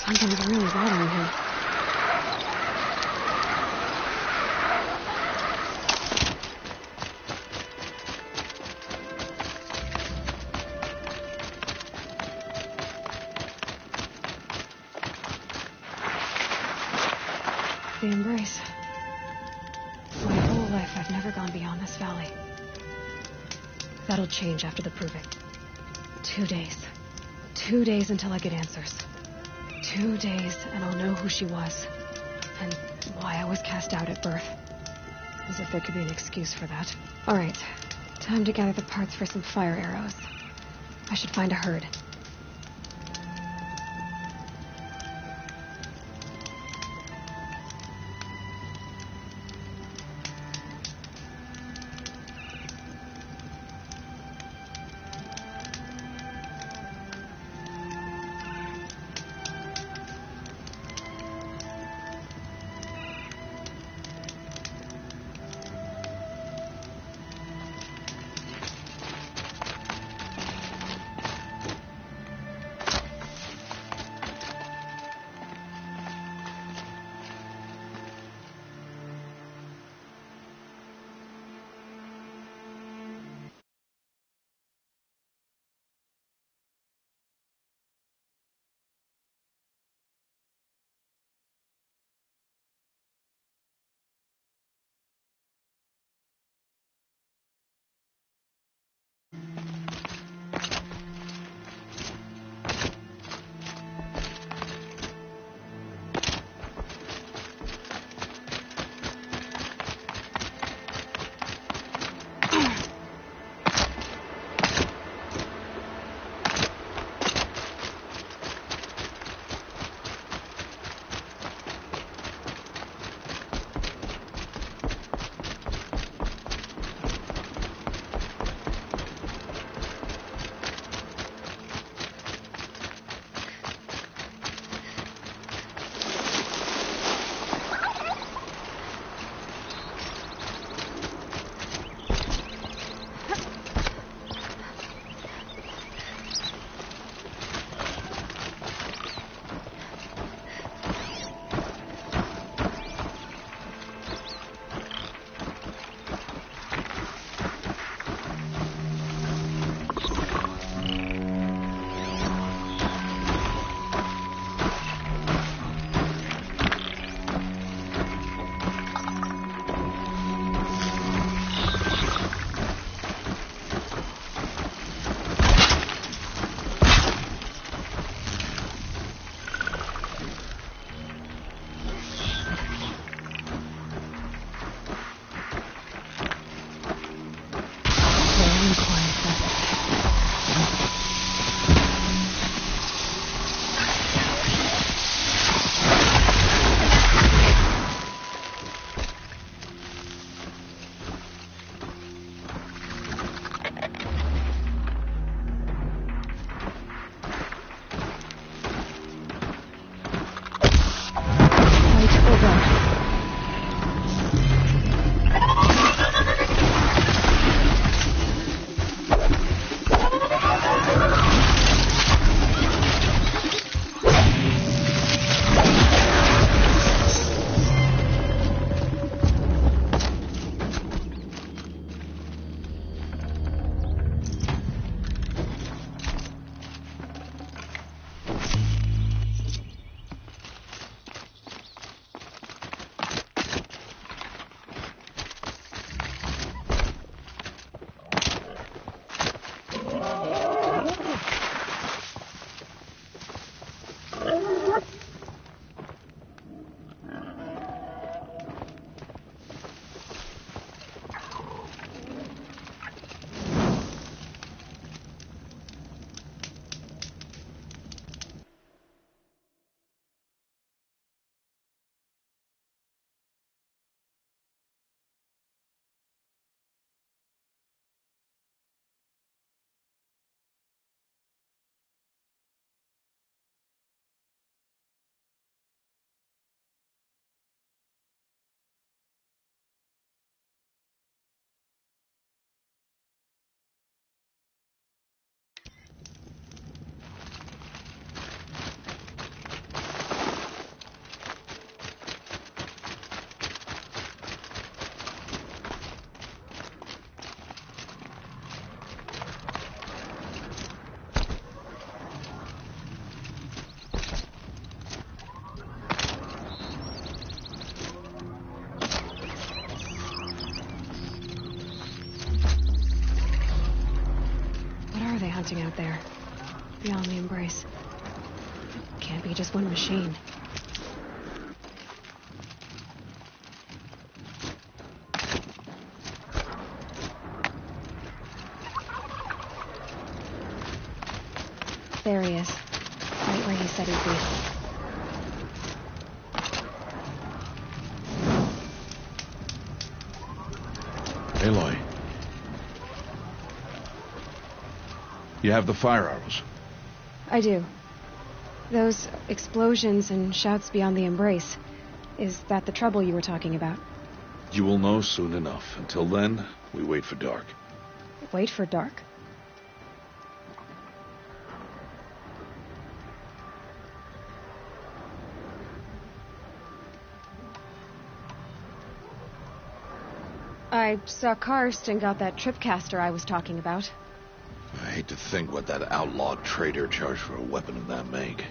Something's really bothering him. The embrace. My whole life, I've never gone beyond this valley. That'll change after the proving. 2 days. 2 days until I get answers. 2 days, and I'll know who she was. And why I was cast out at birth. As if there could be an excuse for that. Alright, time to gather the parts for some fire arrows. I should find a herd. hunting out there, beyond the embrace. Can't be just one machine. There he is, right where he said he'd be. Aloy. You have the fire arrows? I do. Those explosions and shouts beyond the embrace. Is that the trouble you were talking about? You will know soon enough. Until then, we wait for dark. Wait for dark? I saw Karst and got that tripcaster I was talking about. I hate to think what that outlawed trader charged for a weapon of that make.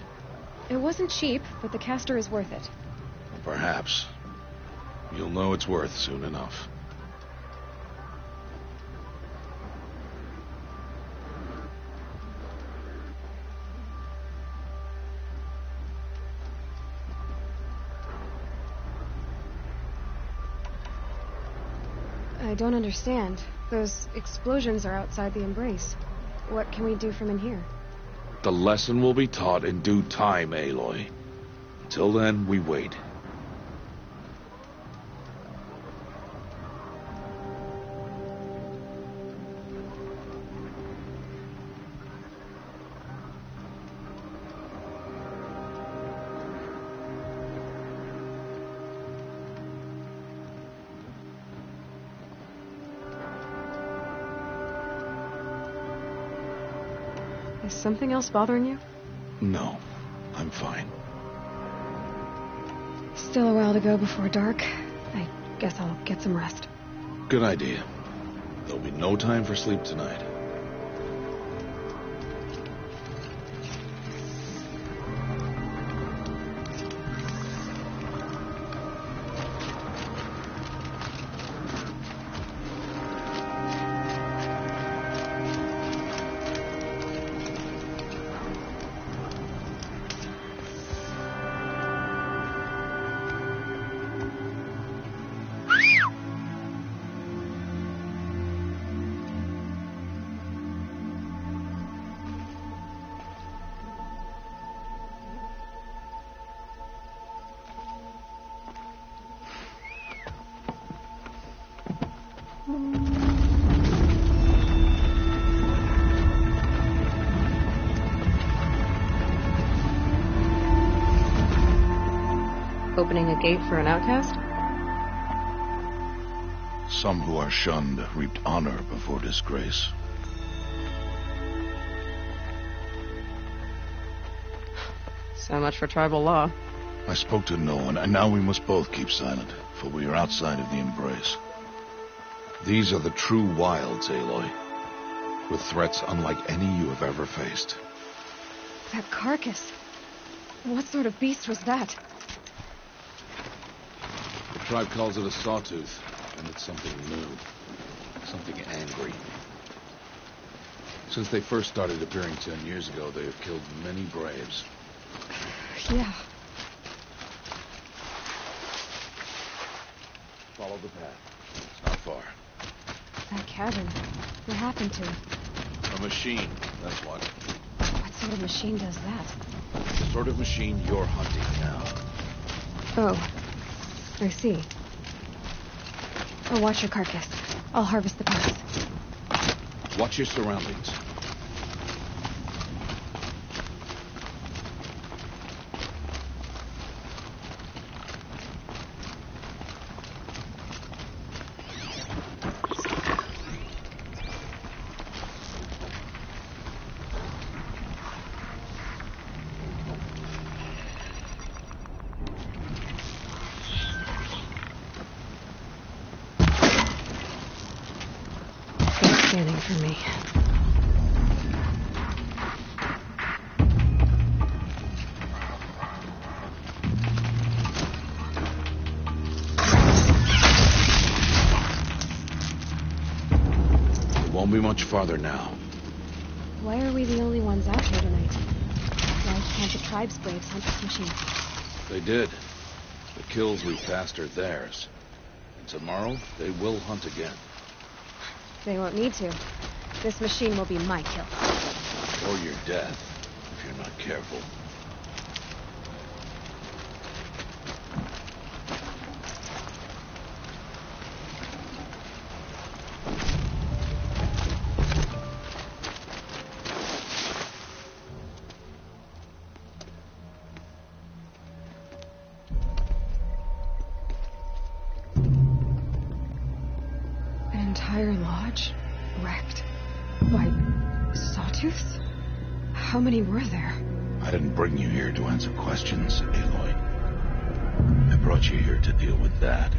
It wasn't cheap, but the caster is worth it. Perhaps. You'll know it's worth soon enough. I don't understand. Those explosions are outside the embrace. What can we do from in here? The lesson will be taught in due time, Aloy. Until then, we wait. Is something else bothering you? No, I'm fine. Still a while to go before dark. I guess I'll get some rest. Good idea. There'll be no time for sleep tonight. Opening a gate for an outcast? Some who are shunned reaped honor before disgrace. So much for tribal law. I spoke to no one, and now we must both keep silent, for we are outside of the embrace. These are the true wilds, Aloy, with threats unlike any you have ever faced. That carcass. What sort of beast was that? The tribe calls it a sawtooth, and it's something new. Something angry. Since they first started appearing 10 years ago, they have killed many braves. Yeah. Follow the path. It's not far. That cabin. What happened to it? A machine, that's what. What sort of machine does that? The sort of machine you're hunting now. Oh. I see. I'll watch your carcass. I'll harvest the parts. Watch your surroundings. Scanning for me. It won't be much farther now. Why are we the only ones out here tonight? Why can't the tribe's braves hunt this machine? They did. The kills we passed are theirs. And tomorrow, they will hunt again. They won't need to. This machine will be my kill. Or your death, if you're not careful. An entire lodge? Wrecked? By sawtooths? How many were there? I didn't bring you here to answer questions, Aloy. I brought you here to deal with that.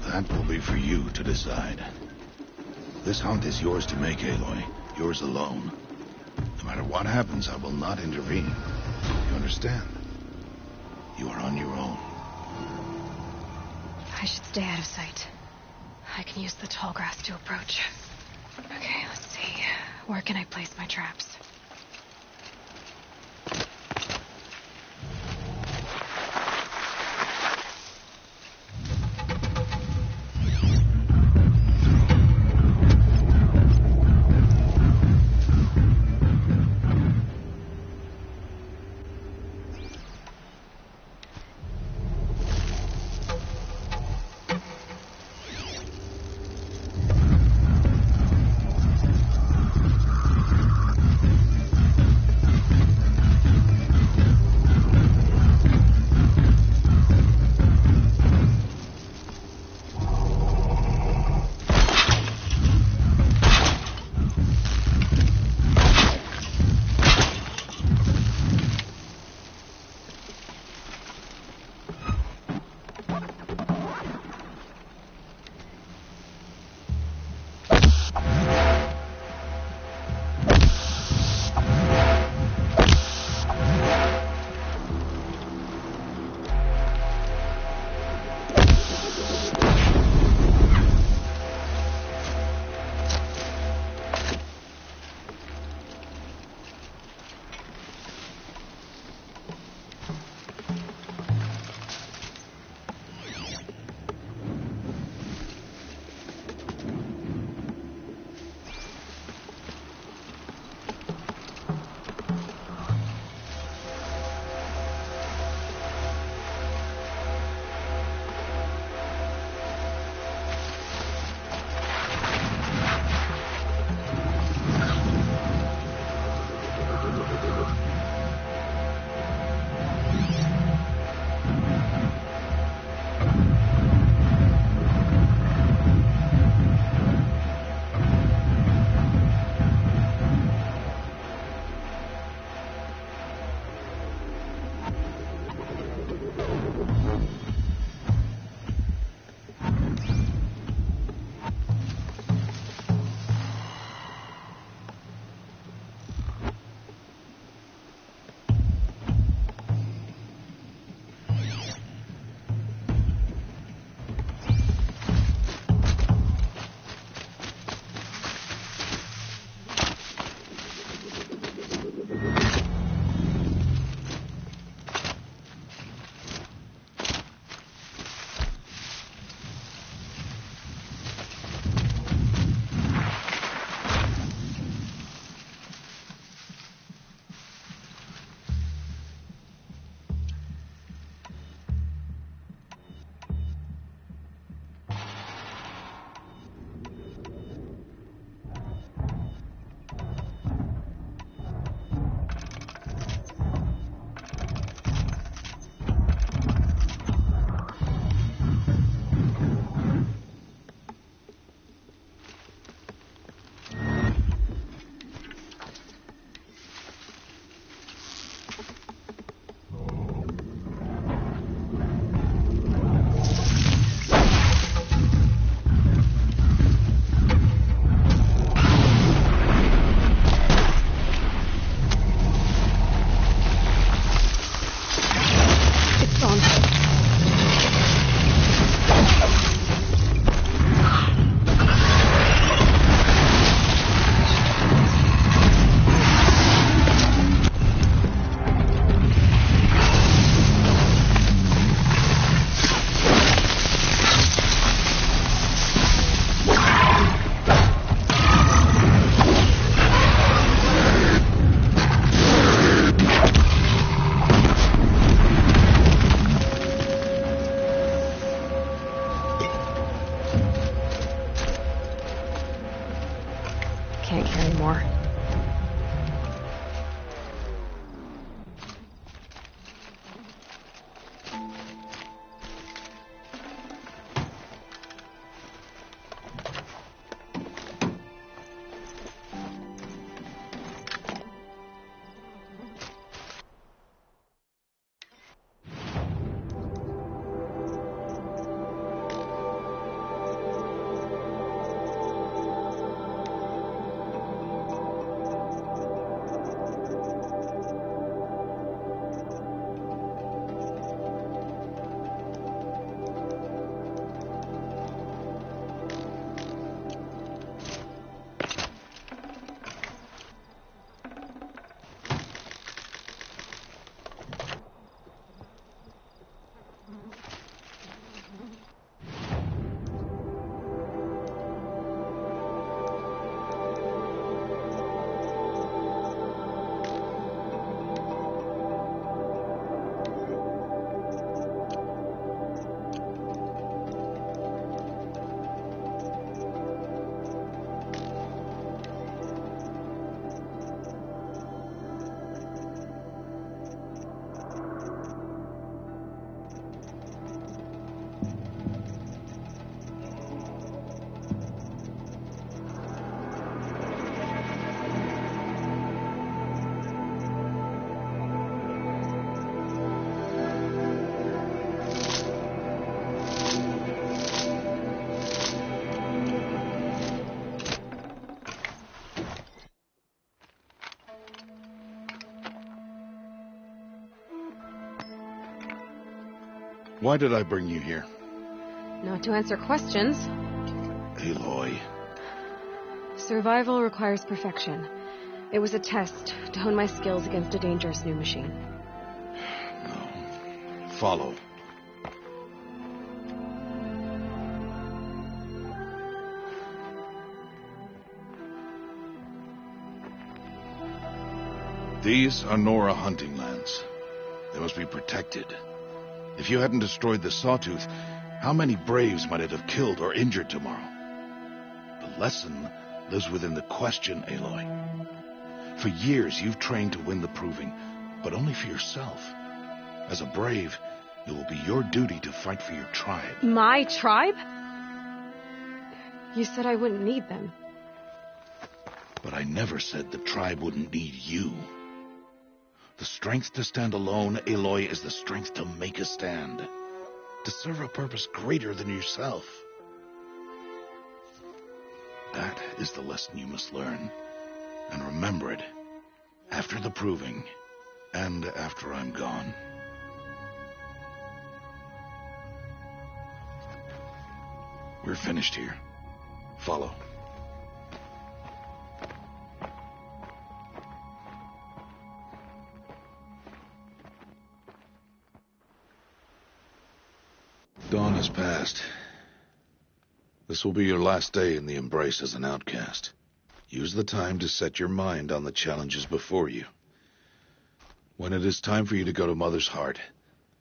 That will be for you to decide. This hunt is yours to make, Aloy. Yours alone. No matter what happens, I will not intervene. You understand? You are on your own. I should stay out of sight. I can use the tall grass to approach. Okay, let's see. Where can I place my traps? Why did I bring you here? Not to answer questions. Aloy. Survival requires perfection. It was a test to hone my skills against a dangerous new machine. No. Follow. These are Nora hunting lands. They must be protected. If you hadn't destroyed the Sawtooth, how many Braves might it have killed or injured tomorrow? The lesson lives within the question, Aloy. For years, you've trained to win the Proving, but only for yourself. As a Brave, it will be your duty to fight for your tribe. My tribe? You said I wouldn't need them. But I never said the tribe wouldn't need you. The strength to stand alone, Aloy, is the strength to make a stand. To serve a purpose greater than yourself. That is the lesson you must learn. And remember it. After the Proving. And after I'm gone. We're finished here. Follow. Dawn has passed. This will be your last day in the Embrace as an outcast. Use the time to set your mind on the challenges before you. When it is time for you to go to Mother's Heart,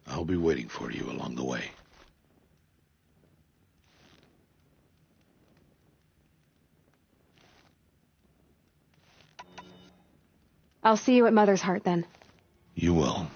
I'll be waiting for you along the way. I'll see you at Mother's Heart then. You will.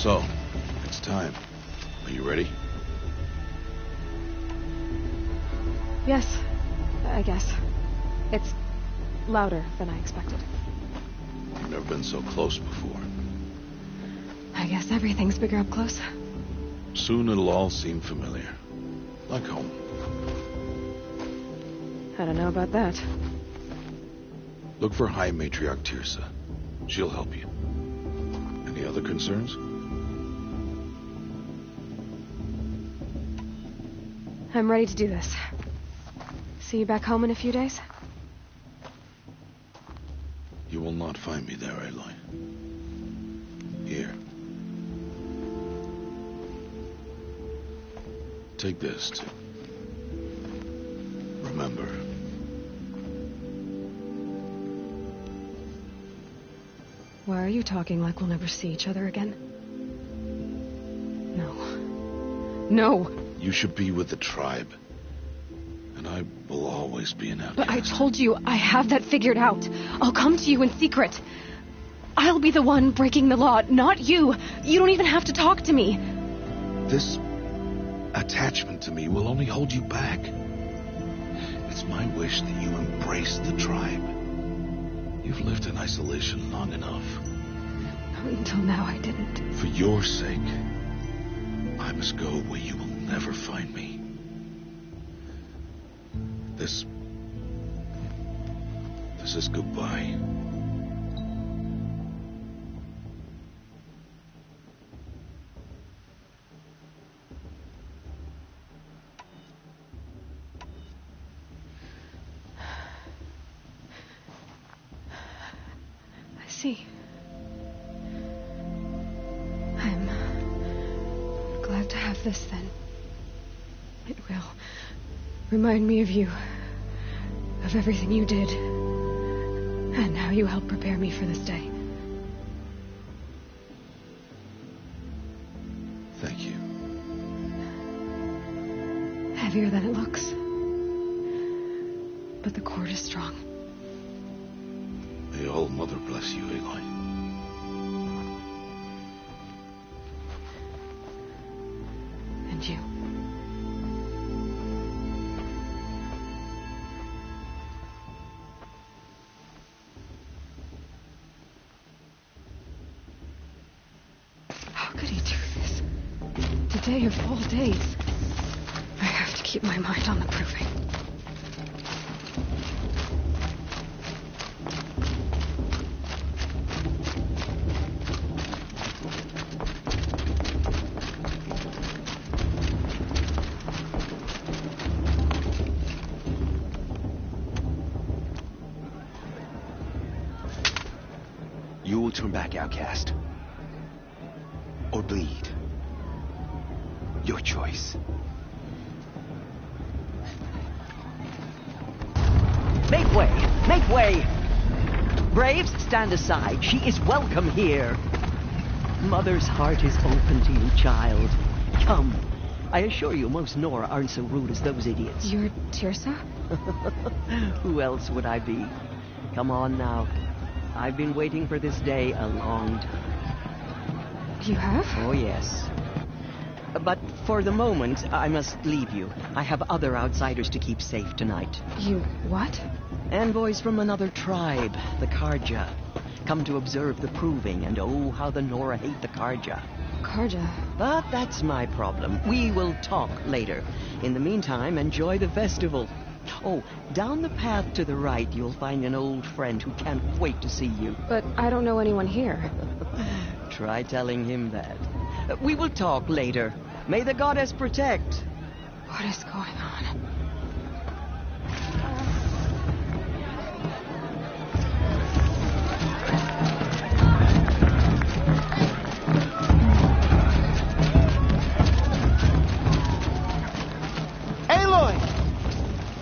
So, it's time. Are you ready? Yes, I guess. It's louder than I expected. You've never been so close before. I guess everything's bigger up close. Soon it'll all seem familiar. Like home. I don't know about that. Look for High Matriarch Tirsa. She'll help you. Any other concerns? I'm ready to do this. See you back home in a few days? You will not find me there, Aloy. Here. Take this to remember. Why are you talking like we'll never see each other again? No. No! You should be with the tribe. And I will always be an outcast. But I told you, I have that figured out. I'll come to you in secret. I'll be the one breaking the law, not you. You don't even have to talk to me. This attachment to me will only hold you back. It's my wish that you embrace the tribe. You've lived in isolation long enough. Until now, I didn't. For your sake, I must go where you will never find me. This is goodbye. I see. I'm glad to have this then. It will remind me of you, of everything you did, and how you helped prepare me for this day. Thank you. Heavier than it looks. But the cord is strong. May All Mother bless you, Aloy. And you. How could he do this? Today of all days. I have to keep my mind on the proving. You will turn back, outcast. Or bleed. Your choice. Make way! Make way! Braves, stand aside. She is welcome here. Mother's heart is open to you, child. Come. I assure you, most Nora aren't so rude as those idiots. You're Tirsa? Who else would I be? Come on now. I've been waiting for this day a long time. You have? Oh, yes. But for the moment, I must leave you. I have other outsiders to keep safe tonight. You what? Envoys from another tribe, the Karja. Come to observe the proving, and oh, how the Nora hate the Karja. Karja? But that's my problem. We will talk later. In the meantime, enjoy the festival. Oh, down the path to the right, you'll find an old friend who can't wait to see you. But I don't know anyone here. Try telling him that. We will talk later. May the goddess protect. What is going on?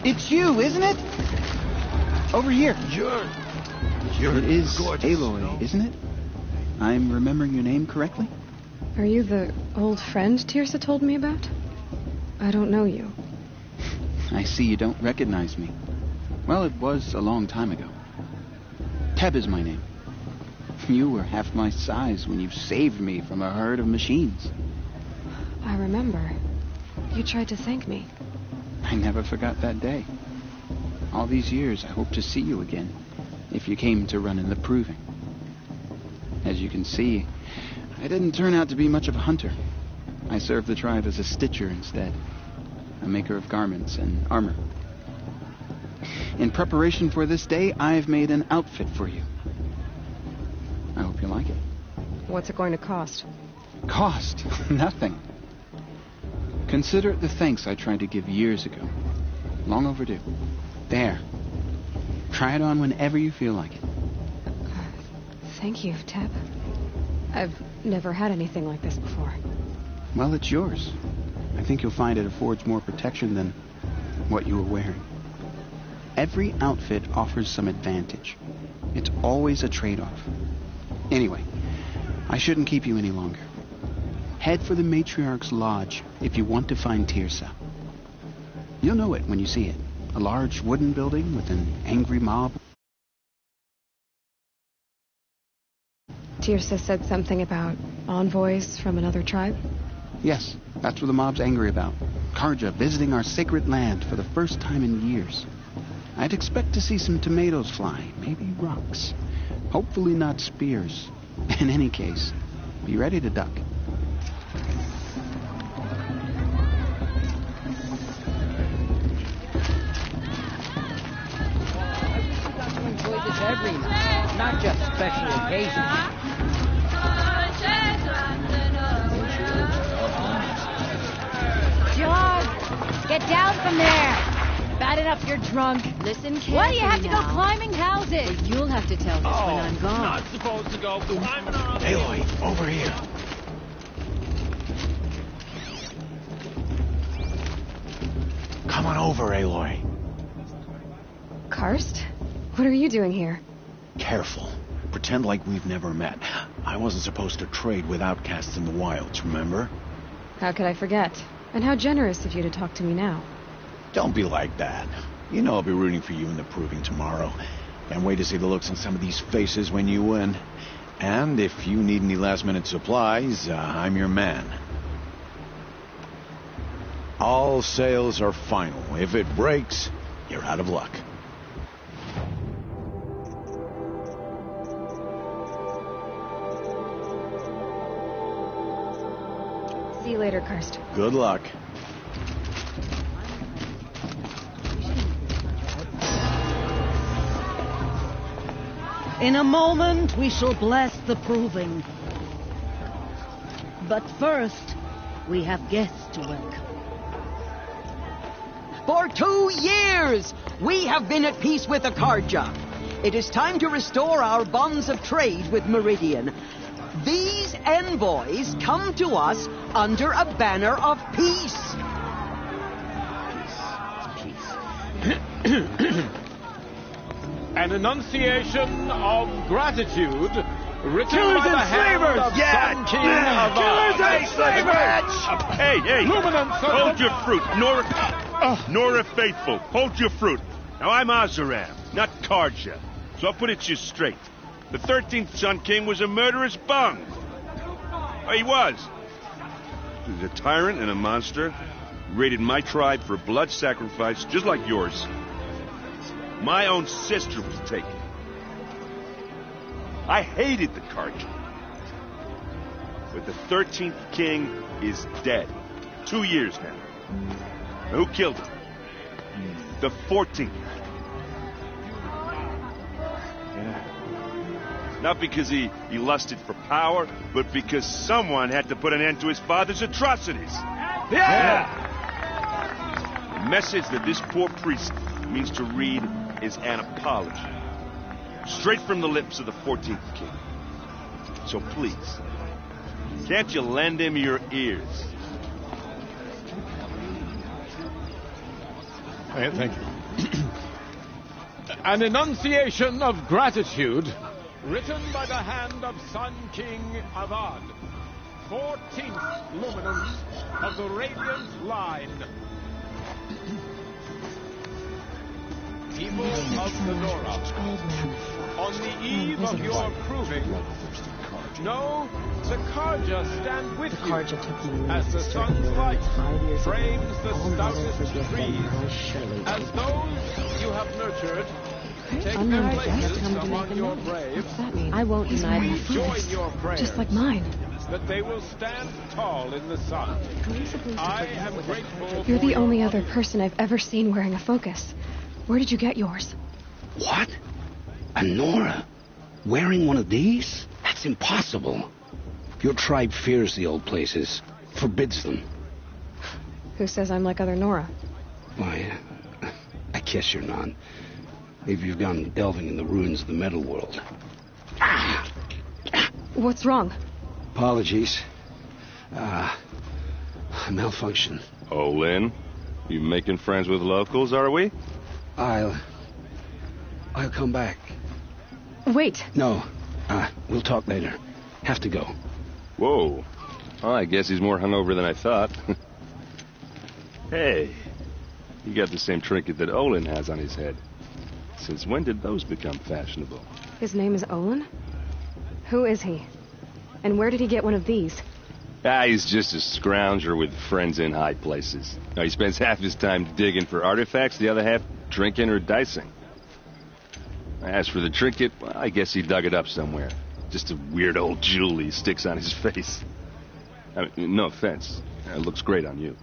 It's you, isn't it? Over here. You're It is gorgeous. Aloy, isn't it? I'm remembering your name correctly? Are you the old friend Tirsa told me about? I don't know you. I see you don't recognize me. Well, it was a long time ago. Teb is my name. You were half my size when you saved me from a herd of machines. I remember. You tried to thank me. I never forgot that day. All these years, I hope to see you again, if you came to run in the proving. As you can see, I didn't turn out to be much of a hunter. I served the tribe as a stitcher instead, a maker of garments and armor. In preparation for this day, I've made an outfit for you. I hope you like it. What's it going to cost? Cost? Nothing. Consider it the thanks I tried to give years ago. Long overdue. There. Try it on whenever you feel like it. Thank you, Teb. I've never had anything like this before. Well, it's yours. I think you'll find it affords more protection than what you were wearing. Every outfit offers some advantage. It's always a trade-off. Anyway, I shouldn't keep you any longer. Head for the Matriarch's Lodge if you want to find Tirsa. You'll know it when you see it. A large wooden building with an angry mob. Tirsa said something about envoys from another tribe? Yes, that's what the mob's angry about. Karja visiting our sacred land for the first time in years. I'd expect to see some tomatoes fly, maybe rocks. Hopefully not spears. In any case, be ready to duck. Enjoy this every night, not just special occasions. John, get down from there. Bad enough you're drunk. Listen carefully. Why do you have to go now. climbing houses? You'll have to tell this when I'm gone. Not supposed to go climbing around. Aloy, over here. Come on over, Aloy. Karst? What are you doing here? Careful. Pretend like we've never met. I wasn't supposed to trade with outcasts in the wilds, remember? How could I forget? And how generous of you to talk to me now. Don't be like that. You know I'll be rooting for you in the proving tomorrow. Can't wait to see the looks on some of these faces when you win. And if you need any last-minute supplies, I'm your man. All sales are final. If it breaks, you're out of luck. See you later, Karst. Good luck. In a moment, we shall bless the proving. But first, we have guests to welcome. For 2 years, we have been at peace with the Karja. It is time to restore our bonds of trade with Meridian. These envoys come to us under a banner of peace. An enunciation of gratitude written Killers by the and hand slavers! of Yeah! Sun King of Killers and slavers! Hey! Luminance of Hold the- your fruit, Nora Faithful. Hold your fruit. Now, I'm Azaram, not Karja. So I'll put it to you straight. The 13th Sun King was a murderous bung. Oh, he was. He was a tyrant and a monster. Raided my tribe for blood sacrifice, just like yours. My own sister was taken. I hated the Karja. But the 13th king is dead. 2 years now. Who killed him? The 14th. Yeah. Not because he lusted for power, but because someone had to put an end to his father's atrocities. Yeah! The message that this poor priest means to read is an apology. Straight from the lips of the 14th king. So please, can't you lend him your ears? Thank you. An enunciation of gratitude written by the hand of Sun King Avad, 14th luminance of the Radiant Line. people of the Nora, on the eve of your proving, know the Karja stand with you as the sun's light frames the stoutest trees, as those you have nurtured take their places among your brave. What's that mean? I won't deny We that. join your prayers Just like mine. that they will stand tall in the sun. I am grateful You're for the your only other person I've ever seen wearing a focus. Where did you get yours? What? A Nora? Wearing one of these? That's impossible. Your tribe fears the old places, forbids them. Who says I'm like other Nora? Why, I guess you're not. Maybe you've gone delving in the ruins of the metal world. What's wrong? Apologies. Malfunction. Oh, Lynn, you making friends with locals, are we? I'll come back. Wait. No, we'll talk later. Have to go. Whoa. Well, I guess he's more hungover than I thought. Hey, you got the same trinket that Olin has on his head. Since when did those become fashionable? His name is Olin? Who is he? And where did he get one of these? He's just a scrounger with friends in high places. Now, he spends half his time digging for artifacts, the other half drinking or dicing. As for the trinket, well, I guess he dug it up somewhere. Just a weird old jewel he sticks on his face. I mean, no offense. It looks great on you.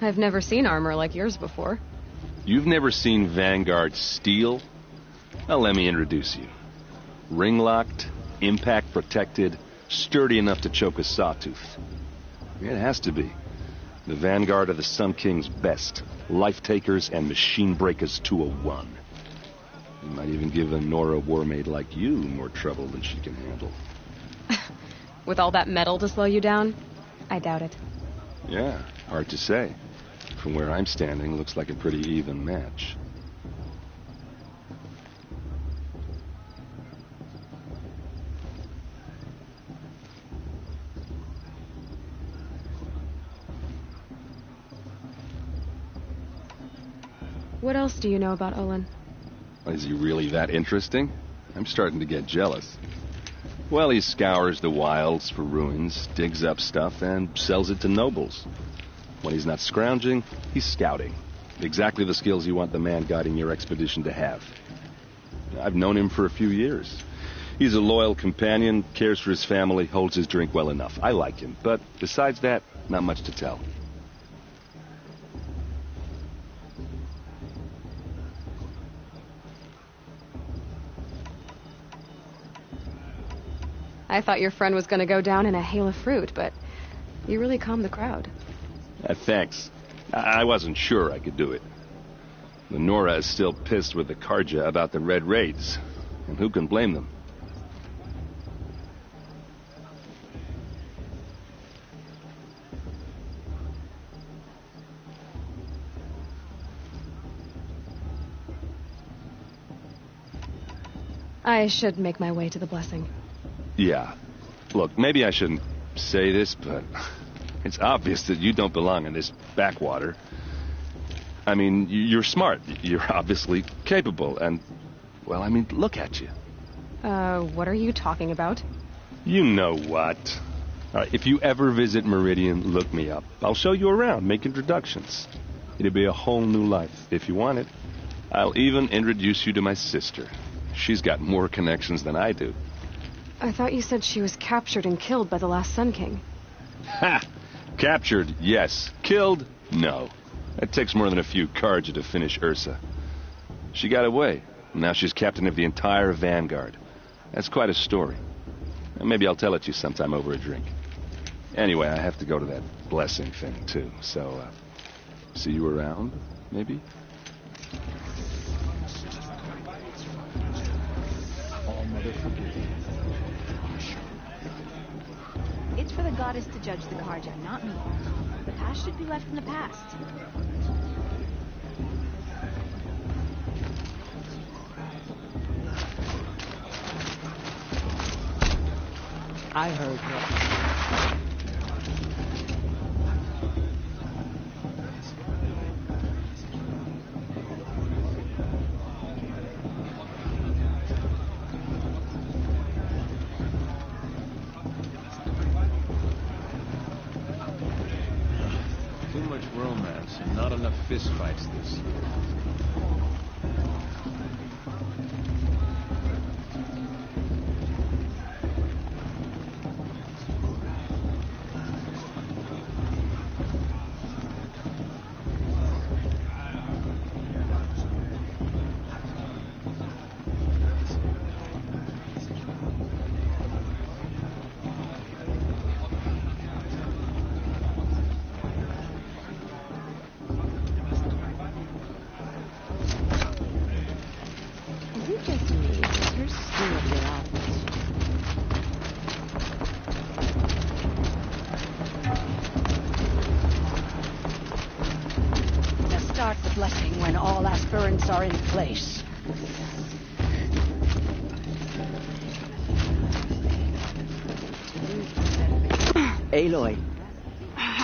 I've never seen armor like yours before. You've never seen Vanguard steel? Well, let me introduce you. Ring-locked, impact-protected, sturdy enough to choke a sawtooth. It has to be. The Vanguard of the Sun King's best. Life-takers and machine breakers 201. You might even give a Nora warmaid like you more trouble than she can handle. With all that metal to slow you down? I doubt it. Yeah, hard to say. From where I'm standing, looks like a pretty even match. What else do you know about Olin? Is he really that interesting? I'm starting to get jealous. Well, he scours the wilds for ruins, digs up stuff, and sells it to nobles. When he's not scrounging, he's scouting. Exactly the skills you want the man guiding your expedition to have. I've known him for a few years. He's a loyal companion, cares for his family, holds his drink well enough. I like him, but besides that, not much to tell. I thought your friend was going to go down in a hail of fruit, but you really calmed the crowd. Thanks. I wasn't sure I could do it. The Nora is still pissed with the Karja about the Red Raids, and who can blame them? I should make my way to the blessing. Yeah. Look, maybe I shouldn't say this, but it's obvious that you don't belong in this backwater. I mean, you're smart. You're obviously capable, and, well, I mean, look at you. What are you talking about? You know what. All right, if you ever visit Meridian, look me up. I'll show you around, make introductions. It'll be a whole new life, if you want it. I'll even introduce you to my sister. She's got more connections than I do. I thought you said she was captured and killed by the last Sun King. Ha! Captured, yes. Killed, no. It takes more than a few Karja to finish Ursa. She got away. Now she's captain of the entire Vanguard. That's quite a story. Maybe I'll tell it to you sometime over a drink. Anyway, I have to go to that blessing thing, too. So, see you around, maybe? It's for the goddess to judge the Karja, not me. The past should be left in the past. I heard her. fistfights this year. When all aspirants are in place. Aloy,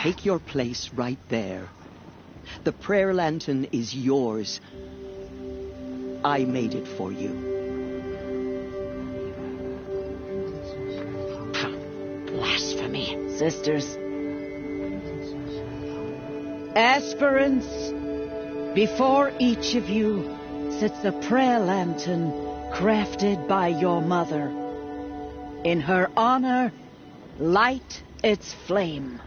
take your place right there. The prayer lantern is yours. I made it for you. Blasphemy. Sisters. Aspirants, before each of you sits a prayer lantern crafted by your mother. In her honor, light its flame.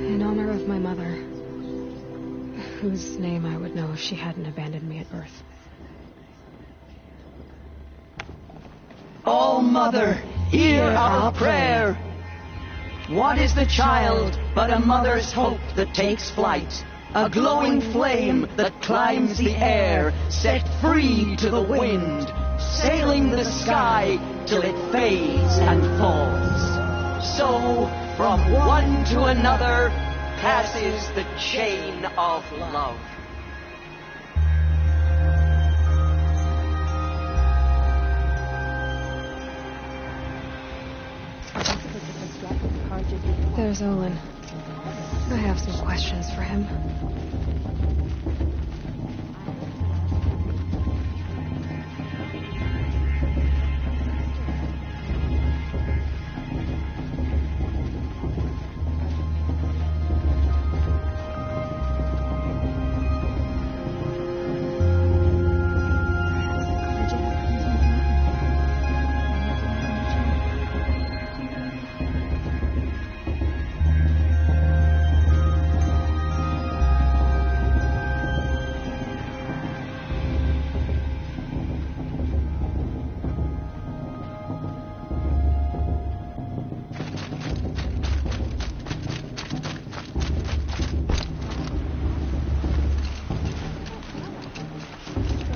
In honor of my mother, whose name I would know if she hadn't abandoned me at birth. Oh, Mother, hear our prayer. What is the child but a mother's hope that takes flight? A glowing flame that climbs the air, set free to the wind, sailing the sky till it fades and falls. So, from one to another, passes the chain of love. There's Olin. I have some questions for him.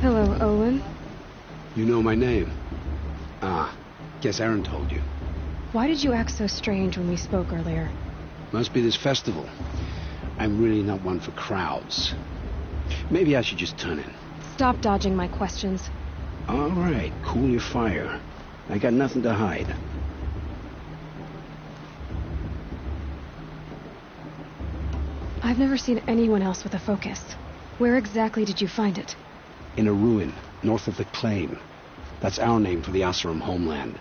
Hello, Olin. You know my name? Ah, guess Aaron told you. Why did you act so strange when we spoke earlier? Must be this festival. I'm really not one for crowds. Maybe I should just turn in. Stop dodging my questions. All right, cool your fire. I got nothing to hide. I've never seen anyone else with a focus. Where exactly did you find it? In a ruin, north of the Claim. That's our name for the Oseram homeland.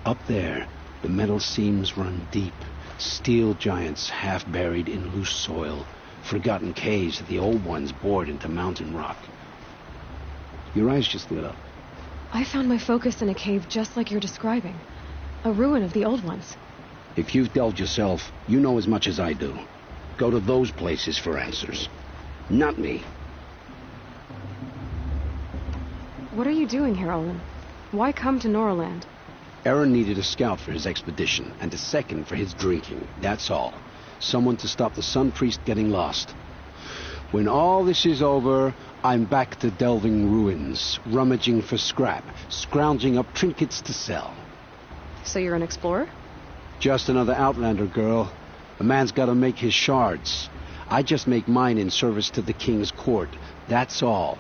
Up there, the metal seams run deep. Steel giants half buried in loose soil. Forgotten caves that the old ones bored into mountain rock. Your eyes just lit up. I found my focus in a cave just like you're describing. A ruin of the old ones. If you've delved yourself, you know as much as I do. Go to those places for answers. Not me. What are you doing here, Olin? Why come to Norland? Aaron needed a scout for his expedition, and a second for his drinking. That's all. Someone to stop the Sun Priest getting lost. When all this is over, I'm back to delving ruins, rummaging for scrap, scrounging up trinkets to sell. So you're an explorer? Just another Outlander, girl. A man's got to make his shards. I just make mine in service to the king's court. That's all.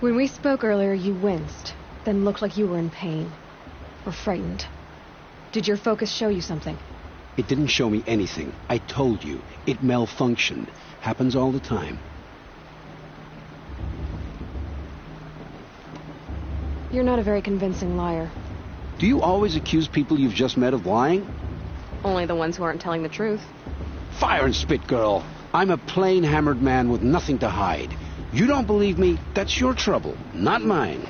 When we spoke earlier, you winced, then looked like you were in pain. Or frightened. Did your focus show you something? It didn't show me anything. I told you. It malfunctioned. Happens all the time. You're not a very convincing liar. Do you always accuse people you've just met of lying? Only the ones who aren't telling the truth. Fire and spit, girl. I'm a plain hammered man with nothing to hide. You don't believe me? That's your trouble, not mine.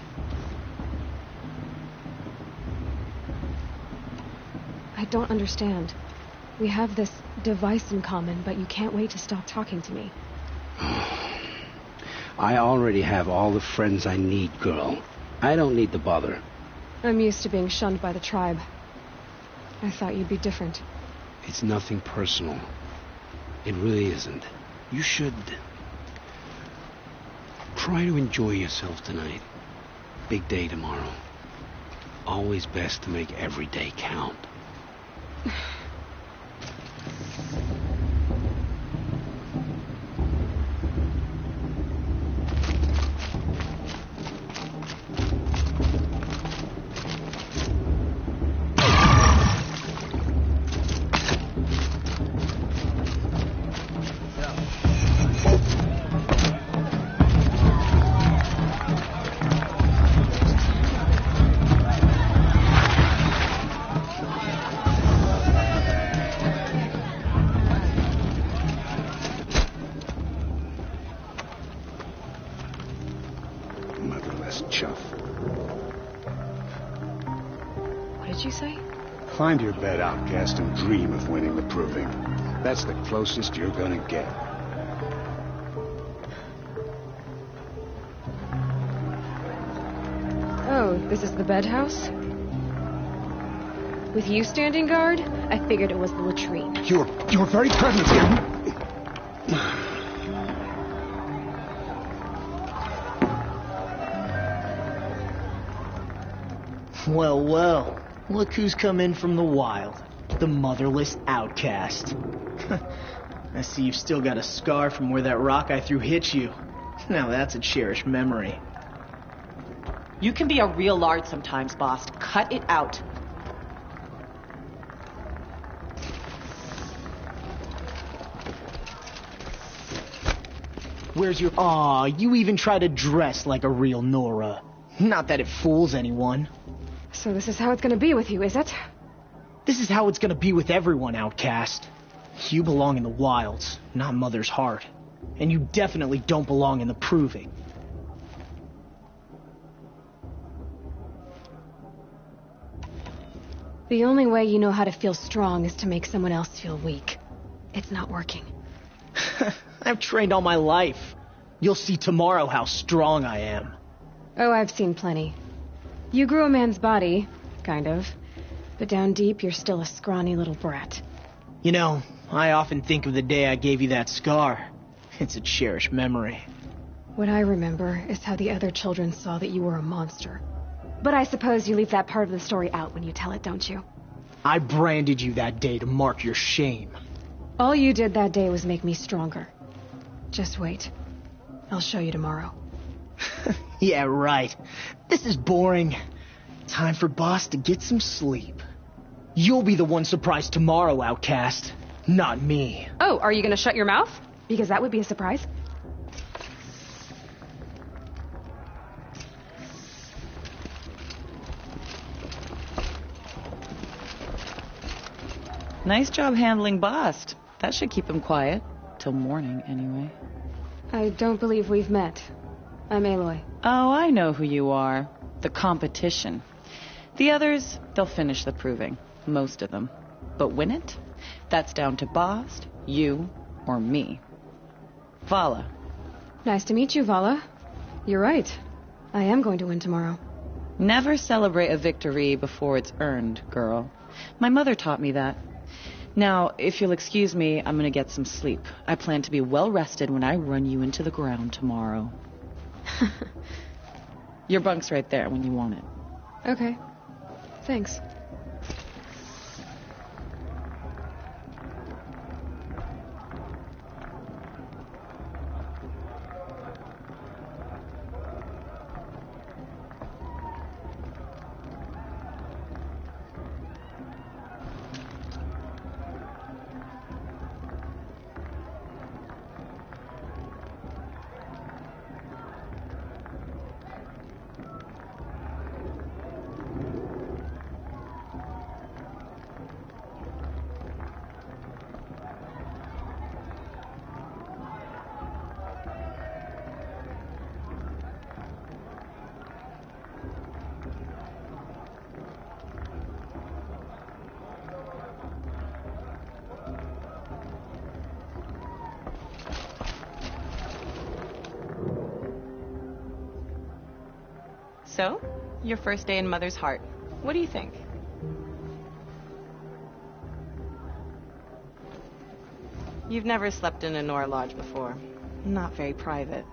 I don't understand. We have this device in common, but you can't wait to stop talking to me. I already have all the friends I need, girl. I don't need the bother. I'm used to being shunned by the tribe. I thought you'd be different. It's nothing personal. It really isn't. You should try to enjoy yourself tonight. Big day tomorrow. Always best to make every day count. What did you say? Find your bed, outcast, and dream of winning the proving. That's the closest you're gonna get. Oh, this is the bed house? With you standing guard, I figured it was the latrine. Your very presence here. Well, well. Look who's come in from the wild. The motherless outcast. I see you've still got a scar from where that rock I threw hit you. Now that's a cherished memory. You can be a real lard sometimes, boss. Cut it out. Where's your... Aw, you even try to dress like a real Nora. Not that it fools anyone. So this is how it's gonna be with you, is it? This is how it's gonna be with everyone, outcast. You belong in the wilds, not Mother's heart. And you definitely don't belong in the proving. The only way you know how to feel strong is to make someone else feel weak. It's not working. I've trained all my life. You'll see tomorrow how strong I am. Oh, I've seen plenty. You grew a man's body, kind of. But down deep, you're still a scrawny little brat. You know, I often think of the day I gave you that scar. It's a cherished memory. What I remember is how the other children saw that you were a monster. But I suppose you leave that part of the story out when you tell it, don't you? I branded you that day to mark your shame. All you did that day was make me stronger. Just wait. I'll show you tomorrow. Yeah, right. This is boring. Time for Boss to get some sleep. You'll be the one surprised tomorrow, outcast. Not me. Oh, are you gonna shut your mouth? Because that would be a surprise. Nice job handling Bast. That should keep him quiet. Till morning, anyway. I don't believe we've met. I'm Aloy. Oh, I know who you are. The competition. The others, they'll finish the proving. Most of them. But win it? That's down to Bast, you, or me. Vala. Nice to meet you, Vala. You're right. I am going to win tomorrow. Never celebrate a victory before it's earned, girl. My mother taught me that. Now, if you'll excuse me, I'm gonna get some sleep. I plan to be well rested when I run you into the ground tomorrow. Your bunk's right there when you want it. Okay. Thanks. So, your first day in Mother's heart. What do you think? You've never slept in a Nora lodge before. Not very private.